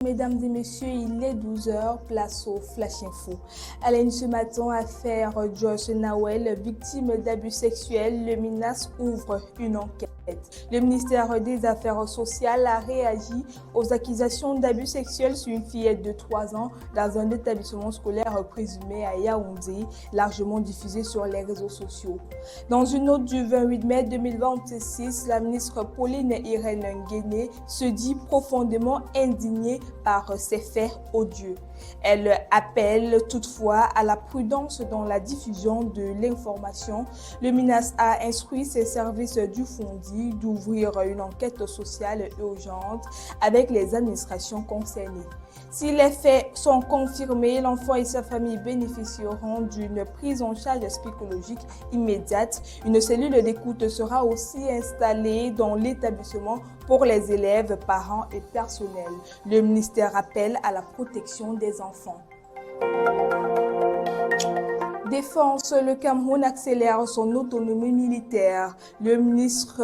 Mesdames et messieurs, il est 12 heures, place au Flash Info. À la une ce matin, affaire Joyce Nawel, victime d'abus sexuels, le MINAS ouvre une enquête. Le ministère des Affaires sociales a réagi aux accusations d'abus sexuels sur une fillette de 3 ans dans un établissement scolaire présumé à Yaoundé, largement diffusé sur les réseaux sociaux. Dans une note du 28 mai 2026, la ministre Pauline Irène Nguéné se dit profondément indignée par ces faits odieux. Elle appelle toutefois à la prudence dans la diffusion de l'information. Le MINAS a instruit ses services du Fondi d'ouvrir une enquête sociale urgente avec les administrations concernées. Si les faits sont confirmés, l'enfant et sa famille bénéficieront d'une prise en charge psychologique immédiate. Une cellule d'écoute sera aussi installée dans l'établissement pour les élèves, parents et personnels. Le ministère appelle à la protection des enfants. Défense, le Cameroun accélère son autonomie militaire. Le ministre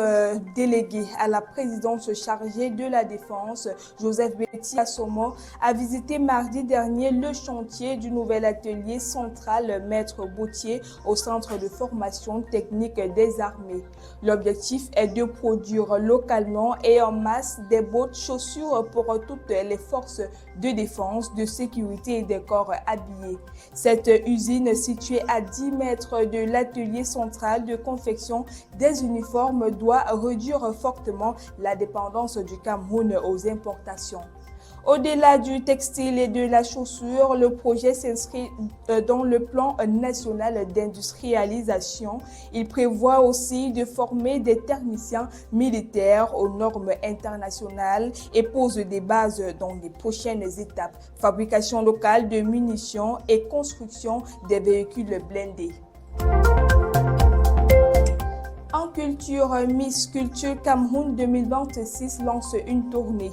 délégué à la présidence chargée de la Défense, Joseph Betty Assomo, a visité mardi dernier le chantier du nouvel atelier central Maître Bautier au centre de formation technique des armées. L'objectif est de produire localement et en masse des bottes chaussures pour toutes les forces de défense, de sécurité et des corps habillés. Cette usine située à 10 mètres de l'atelier central de confection des uniformes doit réduire fortement la dépendance du Cameroun aux importations. Au-delà du textile et de la chaussure, le projet s'inscrit dans le plan national d'industrialisation. Il prévoit aussi de former des techniciens militaires aux normes internationales et pose des bases dans les prochaines étapes. Fabrication locale de munitions et construction des véhicules blindés. En culture, Miss Culture Cameroun 2026 lance une tournée.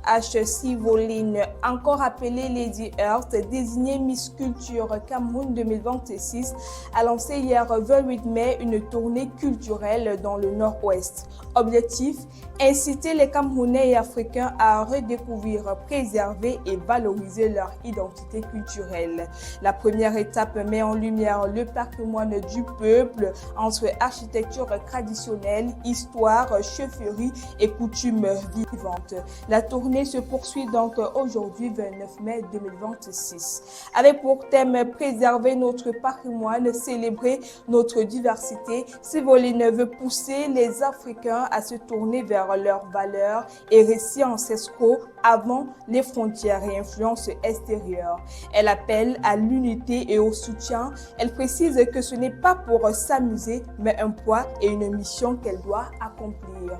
H.C. Voline, encore appelée Lady Earth, désignée Miss Culture Cameroun 2026, a lancé hier 28 mai une tournée culturelle dans le Nord-Ouest. Objectif, inciter les Camerounais et Africains à redécouvrir, préserver et valoriser leur identité culturelle. La première étape met en lumière le patrimoine du peuple entre architecture traditionnelle, histoire, chefferie et coutumes vivantes. La tournée se poursuit donc aujourd'hui 29 mai 2026 avec pour thème préserver notre patrimoine, célébrer notre diversité. Sivoline veut pousser les Africains à se tourner vers leurs valeurs et récits ancestraux avant les frontières et influences extérieures. Elle appelle à l'unité et au soutien. Elle précise que ce n'est pas pour s'amuser, mais un poids et une mission qu'elle doit accomplir.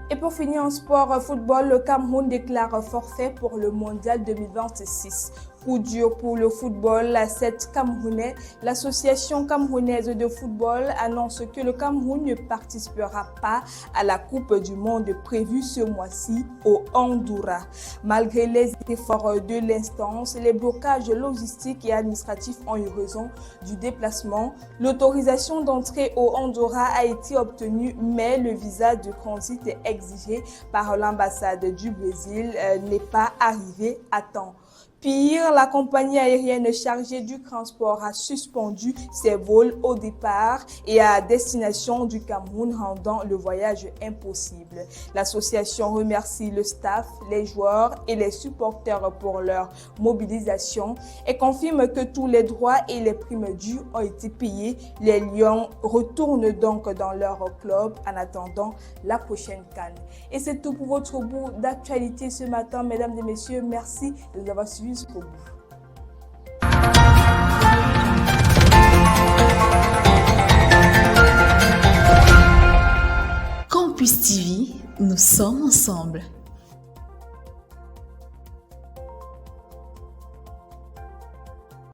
Et pour finir en sport football, le Cameroun déclare forfait pour le mondial 2026. Coup dur pour le football à 7 Camerounais. L'Association camerounaise de football annonce que le Cameroun ne participera pas à la Coupe du monde prévue ce mois-ci au Honduras. Malgré les efforts de l'instance, les blocages logistiques et administratifs ont eu raison du déplacement. L'autorisation d'entrée au Honduras a été obtenue, mais le visa de transit exigé par l'ambassade du Brésil n'est pas arrivé à temps. Pire, la compagnie aérienne chargée du transport a suspendu ses vols au départ et à destination du Cameroun, rendant le voyage impossible. L'association remercie le staff, les joueurs et les supporters pour leur mobilisation et confirme que tous les droits et les primes dues ont été payés. Les Lions retournent donc dans leur club en attendant la prochaine CAN. Et c'est tout pour votre bout d'actualité ce matin, mesdames et messieurs. Merci de nous avoir suivis jusqu'au bout. Campus TV, nous sommes ensemble.